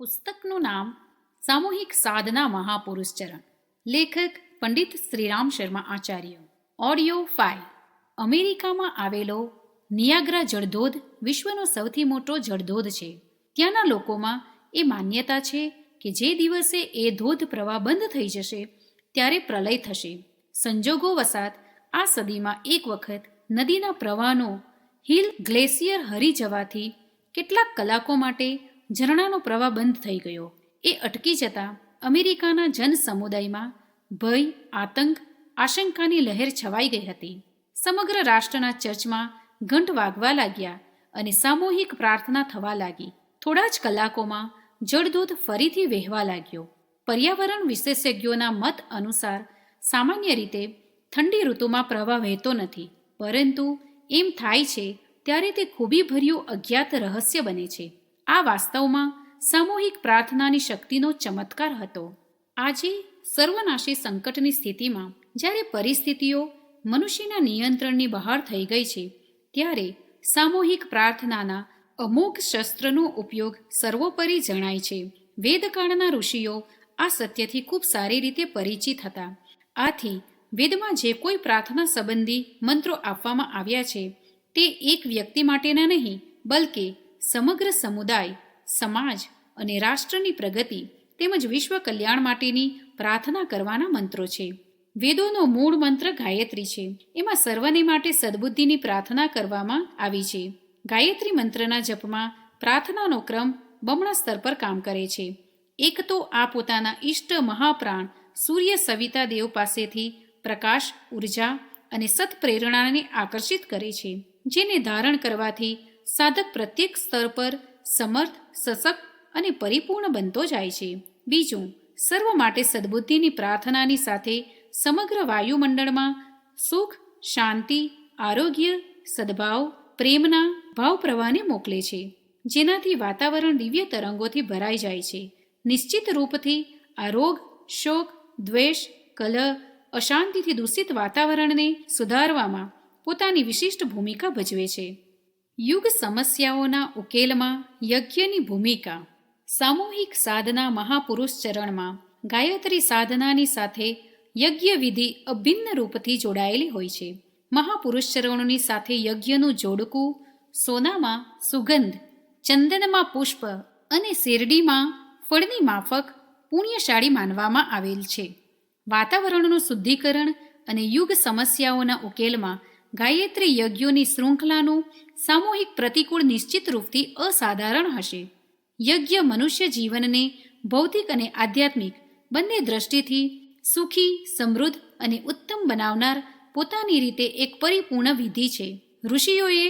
પુસ્તકનું નામ સામૂહિક સાધના મહાપુરુષ ચરણ. લેખક પંડિત શ્રીરામ શર્મા આચાર્ય. ઓડિયો 5. અમેરિકામાં આવેલો નિયાગ્રા જળધોધ વિશ્વનો સૌથી મોટો જળધોધ છે. ત્યાંના લોકોમાં એ માન્યતા છે કે જે દિવસે એ ધોધ પ્રવાહ બંધ થઈ જશે ત્યારે પ્રલય થશે. સંજોગો વસાત આ સદીમાં એક વખત નદીના પ્રવાહનો હિલ ગ્લેશિયર હરી જવાથી કેટલાક કલાકો માટે ઝરણાનો પ્રવાહ બંધ થઈ ગયો. એ અટકી જતાં અમેરિકાના જન સમુદાયમાં ભય, આતંક, આશંકાની લહેર છવાઈ ગઈ હતી. સમગ્ર રાષ્ટ્રના ચર્ચમાં ઘંટ વાગવા લાગ્યા અને સામૂહિક પ્રાર્થના થવા લાગી. થોડા જ કલાકોમાં જળધોધ ફરીથી વહેવા લાગ્યો. પર્યાવરણ વિશેષજ્ઞોના મત અનુસાર સામાન્ય રીતે ઠંડી ઋતુમાં પ્રવાહ વહેતો નથી, પરંતુ એમ થાય છે ત્યારે તે ખૂબીભર્યું અજ્ઞાત રહસ્ય બને છે. આ વાસ્તવમાં સામૂહિક પ્રાર્થનાની શક્તિનો ચમત્કાર હતો. આજે સર્વનાશી સંકટની સ્થિતિમાં જ્યારે પરિસ્થિતિઓ મનુષ્યના નિયંત્રણની બહાર થઈ ગઈ છે, ત્યારે સામૂહિક પ્રાર્થનાના અમોઘ શસ્ત્રનો ઉપયોગ સર્વોપરી જણાય છે. વેદકાળના ઋષિઓ આ સત્યથી ખૂબ સારી રીતે પરિચિત હતા. આથી વેદમાં જે કોઈ પ્રાર્થના સંબંધી મંત્રો આપવામાં આવ્યા છે તે એક વ્યક્તિ માટેના નહીં, બલકે સમગ્ર સમુદાય, સમાજ અને રાષ્ટ્રની પ્રગતિ તેમજ વિશ્વ કલ્યાણ માટેની પ્રાર્થના કરવાના મંત્રો છે. વેદોનો મૂળ મંત્ર ગાયત્રી છે. એમાં સર્વને માટે સદબુદ્ધિની પ્રાર્થના કરવામાં આવી છે. ગાયત્રી મંત્રના જપમાં પ્રાર્થનાનો ક્રમ બમણા સ્તર પર કામ કરે છે. એક તો આ પોતાના ઈષ્ટ મહાપ્રાણ સૂર્ય સવિતા દેવ પાસેથી પ્રકાશ, ઉર્જા અને સત્પ્રેરણાને આકર્ષિત કરે છે, જેને ધારણ કરવાથી સાધક પ્રત્યેક સ્તર પર સમર્થ, સશક્ત અને પરિપૂર્ણ બનતો જાય છે. બીજું, સર્વ માટે સદબુદ્ધિની પ્રાર્થનાની સાથે સમગ્ર વાયુમંડળમાં સુખ, શાંતિ, આરોગ્ય, સદભાવ, પ્રેમના ભાવ પ્રવાહને મોકલે છે, જેનાથી વાતાવરણ દિવ્ય તરંગોથી ભરાઈ જાય છે. નિશ્ચિત રૂપથી આ રોગ, શોક, દ્વેષ, કલહ, અશાંતિથી દૂષિત વાતાવરણને સુધારવામાં પોતાની વિશિષ્ટ ભૂમિકા ભજવે છે. યુગ સમસ્યાઓના ઉકેલમાં યજ્ઞની ભૂમિકા. સામૂહિક સાધના મહાપુરુષ ચરણમાં ગાયત્રી સાધનાની સાથે યજ્ઞ વિધિ અભિન્ન રૂપથી જોડાયેલી હોય છે. મહાપુરુષ ચરણોની સાથે યજ્ઞનું જોડકું સોનામાં સુગંધ, ચંદનમાં પુષ્પ અને શેરડીમાં ફળની માફક પુણ્યશાળી માનવામાં આવેલ છે. વાતાવરણનું શુદ્ધિકરણ અને યુગ સમસ્યાઓના ઉકેલમાં ગાયત્રી યજ્ઞોની શૃંખલાનું સામૂહિક પ્રતિકૂળ નિશ્ચિત રૂપથી અસાધારણ હશે. યજ્ઞ મનુષ્ય જીવનને ભૌતિક અને આધ્યાત્મિક બંને દ્રષ્ટિથી સુખી, સમૃદ્ધ અને ઉત્તમ બનાવનાર પોતાની રીતે એક પરિપૂર્ણ વિધિ છે. ઋષિઓએ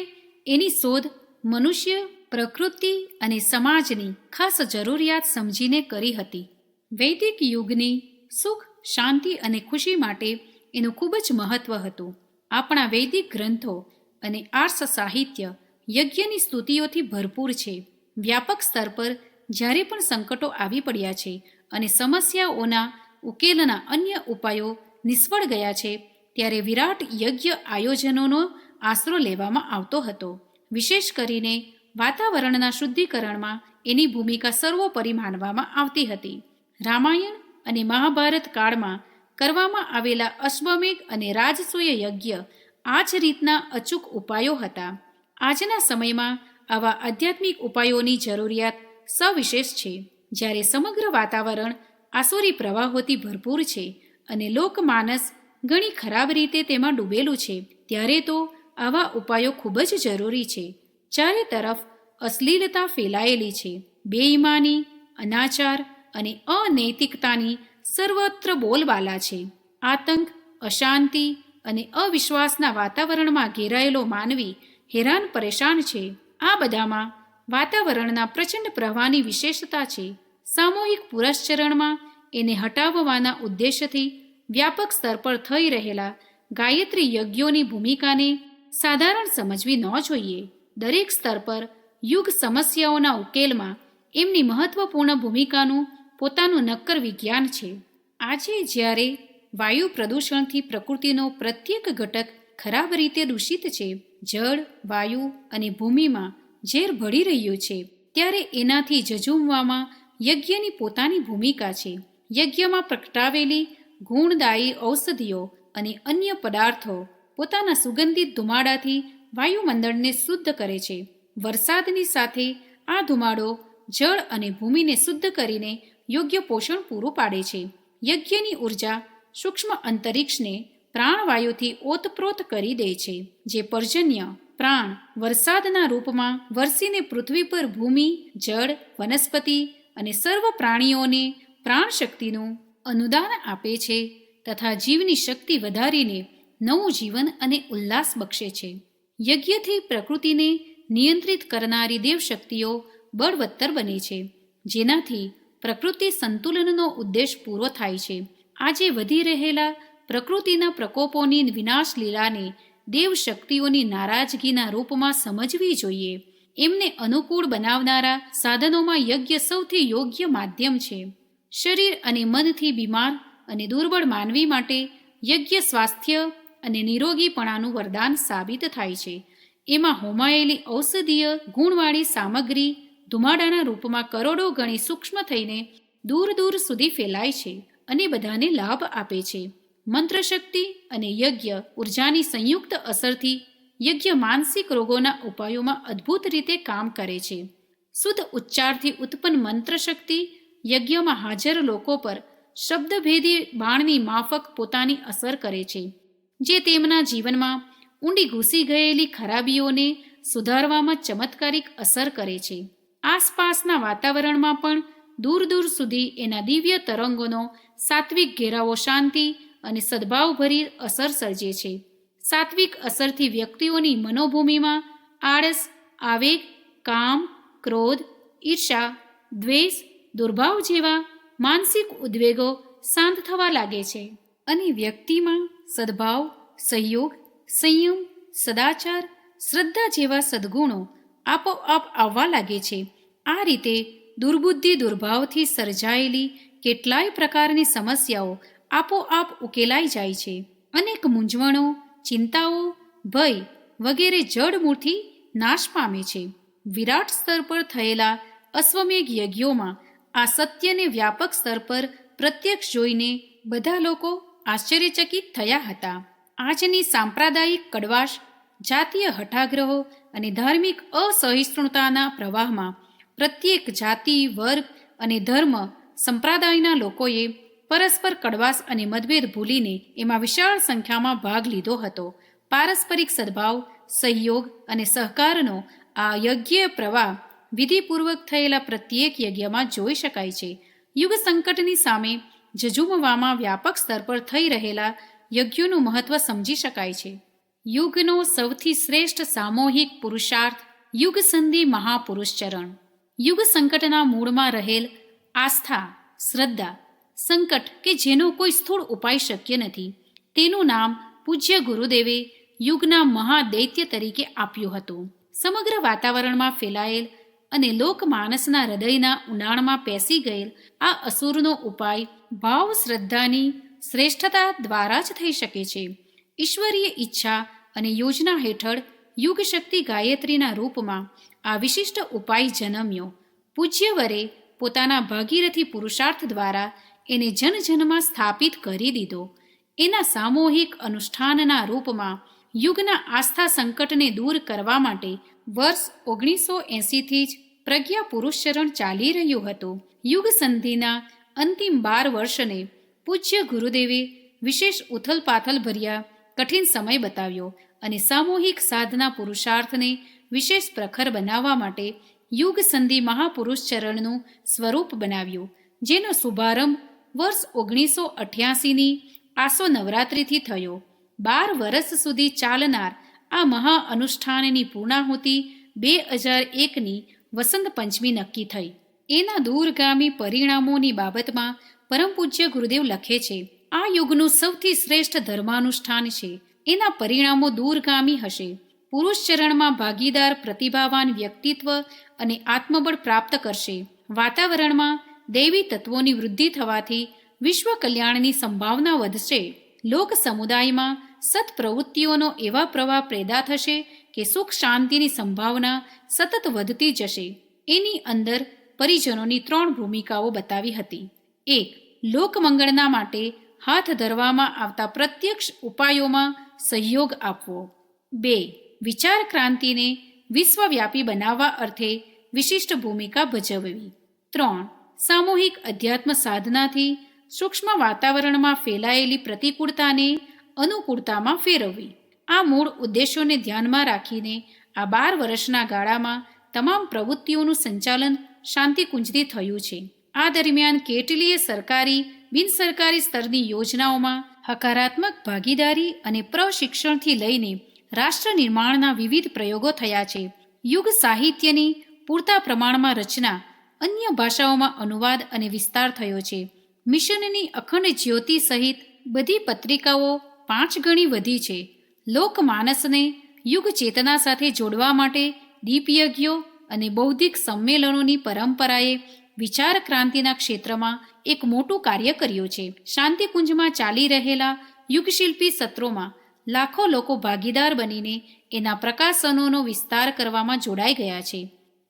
એની શોધ મનુષ્ય, પ્રકૃતિ અને સમાજની ખાસ જરૂરિયાત સમજીને કરી હતી. વૈદિક યુગની સુખ, શાંતિ અને ખુશી માટે એનું ખૂબ જ મહત્વ હતું. આપણા વૈદિક ગ્રંથો અને આર્ષ સાહિત્ય યજ્ઞની સ્તુતિઓથી ભરપૂર છે. વ્યાપક સ્તર પર જ્યારે પણ સંકટો આવી પડ્યા છે અને સમસ્યાઓના ઉકેલના અન્ય ઉપાયો નિષ્ફળ ગયા છે, ત્યારે વિરાટ યજ્ઞ આયોજનોનો આશરો લેવામાં આવતો હતો. વિશેષ કરીને વાતાવરણના શુદ્ધિકરણમાં એની ભૂમિકા સર્વોપરી માનવામાં આવતી હતી. રામાયણ અને મહાભારત કાળમાં કરવામાં આવેલા અશ્વમેઘ અને રાજસૂય યજ્ઞ આ જ રીતના અચૂક ઉપાયો હતા. આજના સમયમાં આવા આધ્યાત્મિક ઉપાયોની જરૂરિયાત સવિશેષ છે. જ્યારે સમગ્ર વાતાવરણ આસુરી પ્રવાહોથી ભરપૂર છે અને લોકમાનસ ઘણી ખરાબ રીતે તેમાં ડૂબેલું છે, ત્યારે તો આવા ઉપાયો ખૂબ જ જરૂરી છે. ચારે તરફ અશ્લીલતા ફેલાયેલી છે. બેઈમાની, અનાચાર અને અનૈતિકતાની સર્વત્ર બોલબાલા છે. આતંક, અશાંતિ અને અવિશ્વાસના વાતાવરણમાં ઘેરાયેલો માનવી હેરાન પરેશાન છે. આ બધામાં વાતાવરણના પ્રચંડ પ્રવાહની વિશેષતા છે. સામૂહિક પુરસ્ચરણમાં એને હટાવવાના ઉદ્દેશ્યથી વ્યાપક સ્તર પર થઈ રહેલા ગાયત્રી યજ્ઞોની ભૂમિકાને સાધારણ સમજવી ન જોઈએ. દરેક સ્તર પર યુગ સમસ્યાઓના ઉકેલમાં એમની મહત્વપૂર્ણ ભૂમિકાનું પોતાનું નક્કર વિજ્ઞાન છે. આજે જ્યારે વાયુ પ્રદૂષણથી પ્રકૃતિનો પ્રત્યેક ઘટક ખરાબ રીતે દૂષિત છે, જળ, વાયુ અને ભૂમિમાં ઝેર ભળી રહ્યું છે, ત્યારે એનાથી ઝઝૂમવામાં યજ્ઞની પોતાની ભૂમિકા છે. યજ્ઞમાં પ્રગટાવેલી ગુણદાયી ઔષધિઓ અને અન્ય પદાર્થો પોતાના સુગંધિત ધુમાડાથી વાયુમંડળને શુદ્ધ કરે છે. વરસાદની સાથે આ ધુમાડો જળ અને ભૂમિને શુદ્ધ કરીને યોગ્ય પોષણ પૂરું પાડે છે. યજ્ઞની ઉર્જા સૂક્ષ્મ અંતરિક્ષને પ્રાણવાયુથી ઓતપ્રોત કરી દે છે, જે પર્જન્ય પ્રાણ વરસાદના રૂપમાં વરસીને પૃથ્વી પર ભૂમિ, જળ, વનસ્પતિ અને સર્વ પ્રાણીઓને પ્રાણશક્તિનું અનુદાન આપે છે તથા જીવની શક્તિ વધારીને નવું જીવન અને ઉલ્લાસ બક્ષે છે. યજ્ઞથી પ્રકૃતિને નિયંત્રિત કરનારી દેવશક્તિઓ બળવત્તર બને છે, જેનાથી પ્રકૃતિ સંતુલનનો ઉદ્દેશ પૂરો થાય છે. આજે વધી રહેલા પ્રકૃતિના પ્રકોપોની વિનાશ લીલાને દેવશક્તિઓની નારાજગીના રૂપમાં સમજવી જોઈએ. એમને અનુકૂળ બનાવનારા સાધનોમાં યજ્ઞ સૌથી યોગ્ય માધ્યમ છે. શરીર અને મનથી બીમાર અને દુર્બળ માનવી માટે યજ્ઞ સ્વાસ્થ્ય અને નિરોગીપણાનું વરદાન સાબિત થાય છે. એમાં હોમાયેલી ઔષધીય ગુણવાળી સામગ્રી ધુમાડાના રૂપમાં કરોડો ગણી સૂક્ષ્મ થઈને દૂર દૂર સુધી ફેલાય છે અને બધાને લાભ આપે છે. મંત્રશક્તિ અને યજ્ઞ ઉર્જાની સંયુક્ત અસરથી યજ્ઞ માનસિક રોગોના ઉપાયોમાં અદ્ભુત રીતે કામ કરે છે. શુદ્ધ ઉચ્ચારથી ઉત્પન્ન મંત્રશક્તિ યજ્ઞમાં હાજર લોકો પર શબ્દભેદી બાણની માફક પોતાની અસર કરે છે, જે તેમના જીવનમાં ઊંડી ઘૂસી ગયેલી ખરાબીઓને સુધારવામાં ચમત્કારિક અસર કરે છે. આસપાસના વાતાવરણમાં પણ દૂર દૂર સુધી એના દિવ્ય તરંગોનો સાત્વિક ઘેરાવો શાંતિ અને સદભાવભરી અસર સર્જે છે. સાત્વિક અસરથી વ્યક્તિઓની મનોભૂમિમાં આળસ, આવેગ, કામ, ક્રોધ, ઈર્ષા, દ્વેષ, દુર્ભાવ જેવા માનસિક ઉદ્વેગો શાંત થવા લાગે છે અને વ્યક્તિમાં સદભાવ, સહયોગ, સંયમ, સદાચાર, શ્રદ્ધા જેવા સદ્ગુણો આપોઆપ આવવા લાગે છે. આ રીતે દુર્બુદ્ધિ દુર્ભાવથી સર્જાયેલી કેટલાય પ્રકારની સમસ્યાઓ આપોઆપ ઉકેલાઈ જાય છે. અનેક મૂંઝવણો, ચિંતાઓ, ભય વગેરે જડમૂળથી નાશ પામે છે. વિરાટ સ્તર પર થયેલા અશ્વમેઘ યજ્ઞોમાં આ સત્યને વ્યાપક સ્તર પર પ્રત્યક્ષ જોઈને બધા લોકો આશ્ચર્યચકિત થયા હતા. આજની સાંપ્રદાયિક કડવાશ, જાતીય હઠાગ્રહો અને ધાર્મિક અસહિષ્ણુતાના પ્રવાહમાં પ્રત્યેક જાતિ, વર્ગ અને ધર્મ સંપ્રદાયના લોકોએ પરસ્પર કડવાશ અને મતભેદ ભૂલીને એમાં વિશાળ સંખ્યામાં ભાગ લીધો હતો. પારસ્પરિક સદભાવ, સહયોગ અને સહકારનો આ યજ્ઞ પ્રવાહ વિધિપૂર્વક થયેલા પ્રત્યેક યજ્ઞમાં જોઈ શકાય છે. યુગ સંકટની સામે ઝઝૂમવામાં વ્યાપક સ્તર પર થઈ રહેલા યજ્ઞોનું મહત્વ સમજી શકાય છે. યુગનો સૌથી શ્રેષ્ઠ સામૂહિક પુરુષાર્થ યુગ સંધિ મહાપુરુષચરણ. યુગ સંકટના મૂળમાં રહેલ આસ્થા, શ્રદ્ધા, સંકટ કે જેનો કોઈ સ્થૂળ ઉપાય શક્ય નથી, તેનું નામ પૂજ્ય ગુરુદેવે યુગના મહાદૈત્ય તરીકે આપ્યું હતું. સમગ્ર વાતાવરણમાં ફેલાયેલ અને લોકમાનસના હૃદયના ઊંડાણમાં પેસી ગયેલ આ અસુરનો ઉપાય ભાવ શ્રદ્ધાની શ્રેષ્ઠતા દ્વારા જ થઈ શકે છે. ઈશ્વરીય ઈચ્છા અને યોજના હેઠળ યુગ શક્તિ ગાયત્રીના રૂપમાં આ વિશિષ્ટ ઉપાય જન્મ્યો. પૂજ્યવરે પોતાના ભાગીરથી પુરુષાર્થ દ્વારા એને જનજનમાં સ્થાપિત કરી દીધો. એના સામૂહિક અનુષ્ઠાનના રૂપમાં યુગના આસ્થા સંકટને દૂર કરવા માટે વર્ષ 1980થી જ પ્રજ્ઞા પુરુષચરણ ચાલી રહ્યું હતું. યુગ સંધિના અંતિમ 12 વર્ષને પૂજ્ય ગુરુદેવે વિશેષ ઉથલપાથલ ભર્યા કઠિન સમય બતાવ્યો અને સામૂહિક સાધના પુરુષાર્થને વિશેષ પ્રખર બનાવવા માટે યુગ સંધિ મહાપુરુષચરણનું સ્વરૂપ બનાવ્યું, જેનો શુભારંભ વર્ષ 1988ની આસો નવરાત્રિથી થયો. 12 વર્ષ સુધી ચાલનાર આ મહા અનુષ્ઠાનની પૂર્ણાહુતિ 2001ની વસંત પંચમી નક્કી થઈ. એના દૂરગામી પરિણામોની બાબતમાં પરમ પૂજ્ય ગુરુદેવ લખે છે, આ યુગનું સૌથી શ્રેષ્ઠ ધર્માનુષ્ઠાન છે. એના પરિણામો દૂરગામી હશે. પુરુષચરણમાં ભાગીદાર પ્રતિભાવાન વ્યક્તિત્વ અને આત્મબળ પ્રાપ્ત કરશે. વાતાવરણમાં દૈવી તત્વોની વૃદ્ધિ થવાથી વિશ્વ કલ્યાણની સંભાવના વધશે. લોક સમુદાયમાં સત્પ્રવૃત્તિઓનો એવા પ્રવાહ પેદા થશે કે સુખ શાંતિની સંભાવના સતત વધતી જશે. એની અંદર પરિજનોની 3 ભૂમિકાઓ બતાવી હતી. 1. લોકમંગળના માટે હાથ ધરવામાં આવતા પ્રત્યક્ષ ઉપાયોમાં સહયોગ આપવો. 2. વિચાર ક્રાંતિને વિશ્વવ્યાપી બનાવવા અર્થે વિશિષ્ટ ભૂમિકા ભજવવી. 3. સામૂહિક અધ્યાત્મ સાધનાથી સૂક્ષ્મ વાતાવરણમાં ફેલાયેલી પ્રતિકૂળતાને અનુકૂળતામાં ફેરવવી. આ મૂળ ઉદ્દેશોને ધ્યાનમાં રાખીને આ 12 વર્ષના ગાળામાં તમામ પ્રવૃત્તિઓનું સંચાલન શાંતિકુંજથી થયું છે. આ દરમિયાન કેટલીય સરકારી બિનસરકારી સ્તરની યોજનાઓમાં હકારાત્મક ભાગીદારી અને પ્રશિક્ષણથી લઈને રાષ્ટ્ર નિર્માણના વિવિધ પ્રયોગો થયા છે. યુગ સાહિત્યની પૂરતા પ્રમાણમાં રચના, અન્ય ભાષાઓમાં અનુવાદ અને વિસ્તાર થયો છે. મિશનની અખંડ જ્યોતિ સહિત બધી પત્રિકાઓ 5 ગણી વધી છે. લોકમાનસને યુગ ચેતના સાથે જોડવા માટે દીપયજ્ઞો અને બૌદ્ધિક સંમેલનોની પરંપરાએ વિચાર ક્રાંતિના ક્ષેત્રમાં એક મોટું કાર્ય કર્યું છે. શાંતિકુંજમાં ચાલી રહેલા યુગશિલ્પી સત્રોમાં લાખો લોકો ભાગીદાર બનીને એના પ્રકાશનોનો વિસ્તાર કરવામાં જોડાઈ ગયા છે.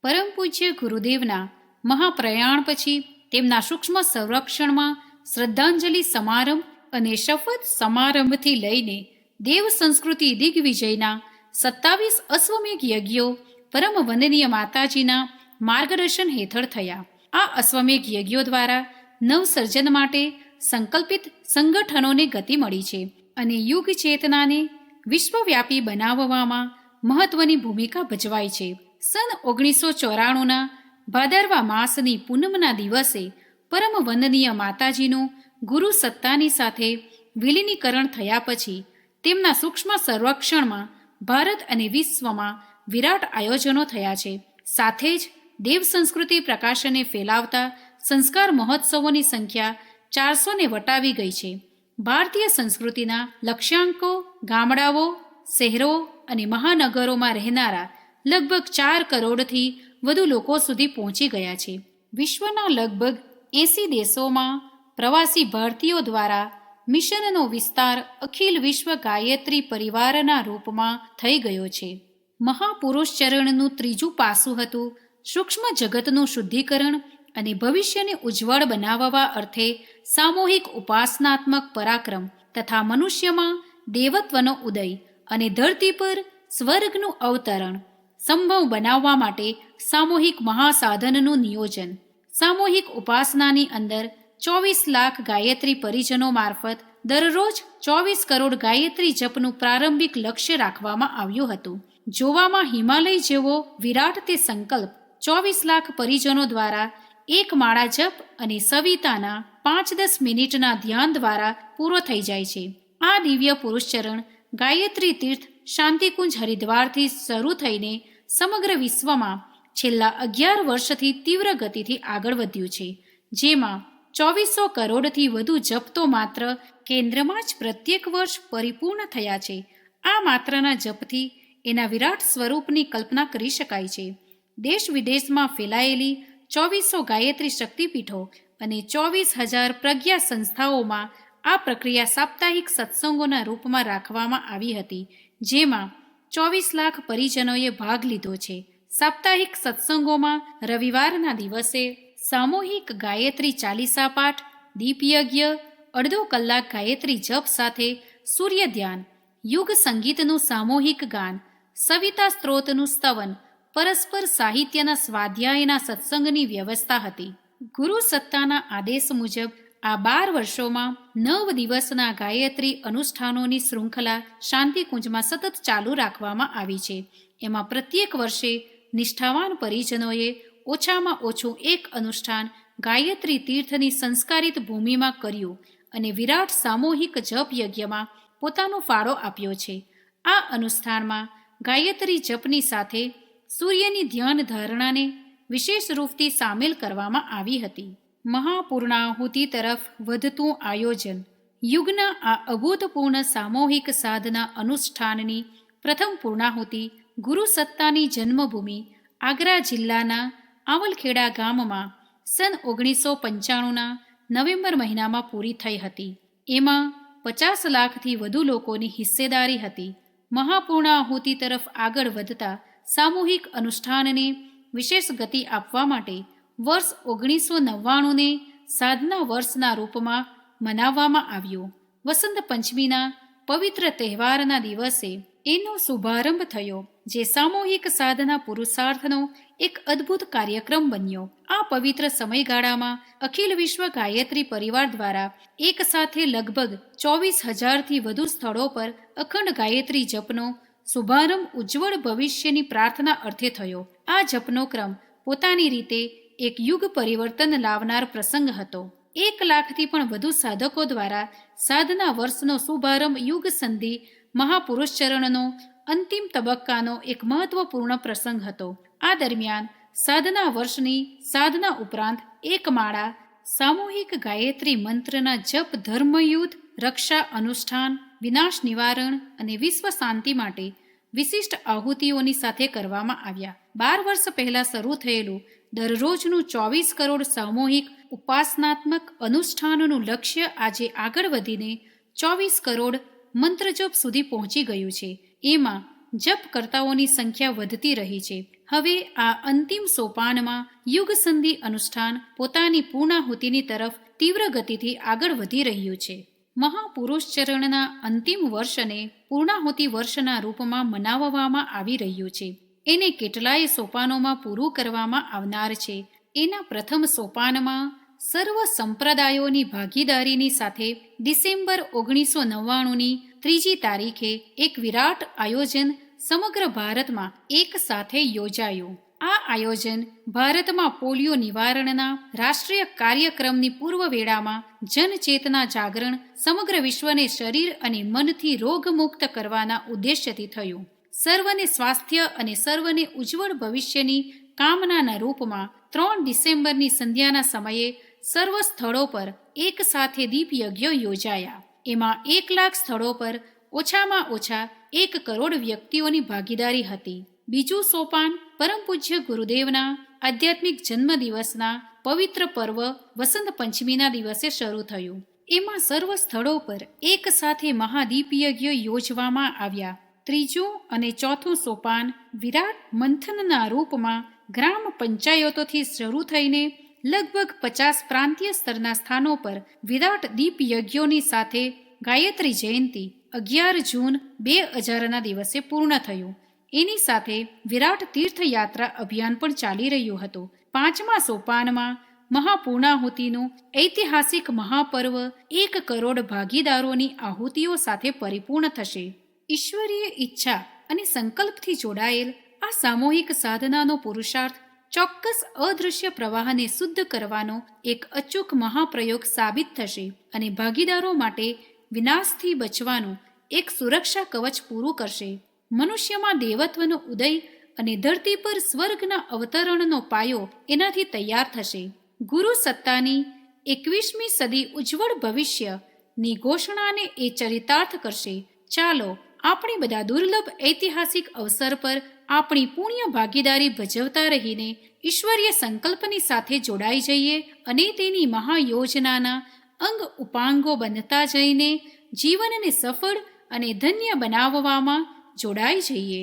પરમ પૂજ્ય ગુરુદેવના મહાપ્રયાણ પછી તેમના સૂક્ષ્મ સંરક્ષણમાં શ્રદ્ધાંજલિ સમારંભ અને શપથ સમારંભથી લઈને દેવ સંસ્કૃતિ દિગ્વિજયના 27 અશ્વમેઘ યજ્ઞો પરમ વંદનીય માતાજીના માર્ગદર્શન હેઠળ થયા. આ અશ્વમેઘ યજ્ઞો દ્વારા નવસર્જન માટે સંકલ્પિત સંગઠનોને ગતિ મળી છે અને યુગ ચેતનાને વિશ્વવ્યાપી બનાવવામાં મહત્વની ભૂમિકા ભજવાય છે. સન 1994ના ભાદરવા માસની પૂનમના દિવસે પરમ વંદનીય માતાજીનું ગુરુ સત્તાની સાથે વિલીનીકરણ થયા પછી તેમના સૂક્ષ્મ સંરક્ષણમાં ભારત અને વિશ્વમાં વિરાટ આયોજનો થયા છે. સાથે જ દેવ સંસ્કૃતિ પ્રકાશને ફેલાવતા સંસ્કાર મહોત્સવોની સંખ્યા 400ને વટાવી ગઈ છે. ભારતીય સંસ્કૃતિના લક્ષ્યાંકો ગામડાઓ, શહેરો અને મહાનગરોમાં રહેનારા લગભગ 4 કરોડથી વધુ લોકો સુધી પહોંચી ગયા છે. વિશ્વના લગભગ 80 દેશોમાં પ્રવાસી ભારતીયો દ્વારા મિશનનો વિસ્તાર અખિલ વિશ્વ ગાયત્રી પરિવારના રૂપમાં થઈ ગયો છે. મહાપુરુષ ચરણનું ત્રીજું પાસું હતું સૂક્ષ્મ જગતનું શુદ્ધિકરણ અને ભવિષ્યને ઉજ્જવળ બનાવવા અર્થે સામૂહિક ઉપાસનાત્મક પરાક્રમ તથા મનુષ્યમાં દેવત્વનો ઉદય અને ધરતી પર સ્વર્ગનું અવતરણ સંભવ બનાવવા માટે સામૂહિક મહાસાધનનું નિયોજન. સામૂહિક ઉપાસનાની અંદર 24 લાખ ગાયત્રી પરિજનો મારફત દરરોજ 24 કરોડ ગાયત્રી જપનું પ્રારંભિક લક્ષ્ય રાખવામાં આવ્યું હતું. જોવામાં હિમાલય જેવો વિરાટ તે સંકલ્પ 24 લાખ પરિજનો દ્વારા એક માળા જપ અને સવિતાના 5-10 મિનિટના ધ્યાન દ્વારા પૂરો થઈ જાય છે. આ દિવ્ય પુરુષચરણ ગાયત્રી તીર્થ શાંતિકુંજ હરિદ્વારથી શરૂ થઈને સમગ્ર વિશ્વમાં છેલ્લા 11 વર્ષથી તીવ્ર ગતિથી આગળ વધ્યું છે. જેમાં 2400 કરોડથી વધુ જપ તો માત્ર કેન્દ્રમાં જ પ્રત્યેક વર્ષ પરિપૂર્ણ થયા છે. આ માત્રના જપથી એના વિરાટ સ્વરૂપની કલ્પના કરી શકાય છે. દેશ વિદેશમાં ફેલાયેલી 2400 ગાયત્રી શક્તિપીઠો અને 24,000 પ્રજ્ઞા સંસ્થાઓમાં આ પ્રક્રિયા સાપ્તાહિક સત્સંગોના રૂપમાં રાખવામાં આવી હતી, જેમાં 24 લાખ પરિજનોએ ભાગ લીધો છે. સાપ્તાહિક સત્સંગોમાં રવિવારના દિવસે સામૂહિક ગાયત્રી ચાલીસા પાઠ, દીપયજ્ઞ, અડધો કલાક ગાયત્રી જપ સાથે સૂર્ય ધ્યાન, યુગ સંગીતનું સામૂહિક ગાન, સવિતા સ્ત્રોતનું સ્તવન, પરસ્પર સાહિત્યના સ્વાધ્યાયના સત્સંગની વ્યવસ્થા હતી. ગુરુ સત્તાના આદેશ મુજબ આ 12 વર્ષોમાં 9 દિવસના ગાયત્રી અનુષ્ઠાનોની શૃંખલા શાંતિકુંજમાં સતત ચાલુ રાખવામાં આવી છે. એમાં પ્રત્યેક વર્ષે નિષ્ઠાવાન પરિજનોએ ઓછામાં ઓછું એક અનુષ્ઠાન ગાયત્રી તીર્થની સંસ્કારિત ભૂમિમાં કર્યું અને વિરાટ સામૂહિક જપ યજ્ઞમાં પોતાનો ફાળો આપ્યો છે. આ અનુષ્ઠાનમાં ગાયત્રી જપની સાથે સૂર્યની ધ્યાન ધારણાને વિશેષ રૂપથી સામેલ કરવામાં આવી હતી. મહાપૂર્ણાહુતિ તરફ વધતું આયોજન. યુગના આ અભૂતપૂર્ણ સામૂહિક સાધના અનુષ્ઠાનની પ્રથમ પૂર્ણાહુતિ ગુરુ સત્તાની જન્મભૂમિ આગ્રા જિલ્લાના આવલખેડા ગામમાં સન 1995ના નવેમ્બર મહિનામાં પૂરી થઈ હતી. એમાં 50 લાખથી વધુ લોકોની હિસ્સેદારી હતી. મહાપૂર્ણાહુતિ તરફ આગળ વધતા સામૂહિક અનુષ્ઠાનને વિશેષ ગતિ આપવા માટે વર્ષ 1999ને સાધના વર્ષના રૂપમાં મનાવવામાં આવ્યું. વસંત પંચમીના પવિત્ર તહેવારના દિવસે એનો શુભારંભ થયો, જે સામૂહિક સાધના પુરુષાર્થનો એક અદ્ભુત કાર્યક્રમ બન્યો. આ પવિત્ર સમયગાળામાં અખિલ વિશ્વ ગાયત્રી પરિવાર દ્વારા એક સાથે લગભગ 24,000થી વધુ સ્થળો પર અખંડ ગાયત્રી જપનો શુભારંભ ઉજ્જવળ ભવિષ્યની પ્રાર્થના અર્થે થયો. આ જપનો ક્રમ પોતાની રીતે એક યુગ પરિવર્તન લાવનાર પ્રસંગ હતો. 1 લાખથી પણ વધુ સાધકો દ્વારા સાધના વર્ષનો શુભારંભ યુગ સંધિ મહાપુરુષચરણનો અંતિમ તબક્કાનો એક મહત્વપૂર્ણ પ્રસંગ હતો. આ દરમિયાન સાધના વર્ષની સાધના ઉપરાંત એક માળા સામૂહિક ગાયત્રી મંત્રના જપ ધર્મયુદ્ધ, રક્ષા અનુષ્ઠાન, વિનાશ નિવારણ અને વિશ્વ શાંતિ માટે વિશિષ્ટ આહુતિઓની સાથે કરવામાં આવ્યા. 12 વર્ષ પહેલા શરૂ થયેલું દરરોજનું 24 કરોડ સામૂહિક ઉપાસનાત્મક અનુષ્ઠાનનું લક્ષ્ય આજે આગળ વધીને 24 કરોડ મંત્રજપ સુધી પહોંચી ગયું છે. એમાં જપકર્તાઓની સંખ્યા વધતી રહી છે. હવે આ અંતિમ સોપાનમાં યુગ સંધિ અનુષ્ઠાન પોતાની પૂર્ણાહુતિની તરફ તીવ્ર ગતિથી આગળ વધી રહ્યું છે. મહાપુરુષચરણના અંતિમ વર્ષને પૂર્ણાહુતિ વર્ષના રૂપમાં મનાવવામાં આવી રહ્યું છે. એને કેટલાય સોપાનોમાં પૂરું કરવામાં આવનાર છે. એના પ્રથમ સોપાનમાં સર્વ સંપ્રદાયોની ભાગીદારીની સાથે ડિસેમ્બર 1999ની 3જી તારીખે એક વિરાટ આયોજન સમગ્ર ભારતમાં એક સાથે યોજાયું. આ આયોજન ભારતમાં પોલિયો નિવારણના રાષ્ટ્રીય કાર્યક્રમની પૂર્વ વેળામાં જનચેતના જાગરણ, સમગ્ર વિશ્વને શરીર અને મનથી રોગમુક્ત કરવાના ઉદ્દેશ્યથી થયું. સર્વને સ્વાસ્થ્ય અને સર્વને ઉજ્જવળ ભવિષ્યની કામનાના રૂપમાં 3 ડિસેમ્બરની સંધ્યાના સમયે સર્વ સ્થળો પર એક સાથે દીપ યજ્ઞ યોજાયા. એમાં 1 લાખ સ્થળો પર ઓછામાં ઓછા 1 કરોડ વ્યક્તિઓની ભાગીદારી હતી. બીજું સોપાન પરમ પૂજ્ય ગુરુદેવના આધ્યાત્મિક જન્મદિવસના પવિત્ર પર્વ વસંત પંચમીના દિવસે શરૂ થયું. એમાં સર્વ સ્થળો પર એક સાથે મહાદીપ યજ્ઞ યોજવામાં આવ્યા. ત્રીજું અને ચોથું સોપાન વિરાટ મંથનના રૂપમાં ગ્રામ પંચાયતોથી શરૂ થઈને લગભગ 50 પ્રાંતીય સ્તરના સ્થાનો પર વિરાટ દીપ યજ્ઞોની સાથે ગાયત્રી જયંતિ 11 જૂન 2000ના દિવસે પૂર્ણ થયું. એની સાથે વિરાટ તીર્થયાત્રા અભિયાન પણ ચાલી રહ્યું હતું. 5મા સોપાનમાં મહાપૂર્ણાહુતિનું ઐતિહાસિક મહાપર્વ 1 કરોડ ભાગીદારોની આહુતિઓ સાથે પરિપૂર્ણ થશે. ઈશ્વરીય ઈચ્છા અને સંકલ્પથી જોડાયેલ આ સામૂહિક સાધનાનો પુરુષાર્થ ચોક્કસ અદૃશ્ય પ્રવાહને શુદ્ધ કરવાનો એક અચૂક મહાપ્રયોગ સાબિત થશે અને ભાગીદારો માટે વિનાશથી બચવાનું એક સુરક્ષા કવચ પૂરું કરશે. મનુષ્યમાં દેવત્વનો ઉદય અને ધરતી પર સ્વર્ગના અવતરણનો પાયો એનાથી તૈયાર થશે. ગુરુ સત્તાની 21મી સદી ઉજ્જવળ ભવિષ્યની ઘોષણાને એ ચરિતાર્થ કરશે. ચાલો આપણે બધા દુર્લભ ઐતિહાસિક અવસર પર આપણી પુણ્ય ભાગીદારી ભજવતા રહીને ઈશ્વરીય સંકલ્પની સાથે જોડાઈ જઈએ અને તેની મહાયોજનાના અંગ ઉપાંગો બનતા જઈને જીવનને સફળ અને ધન્ય બનાવવામાં જોડાઈ જઈએ.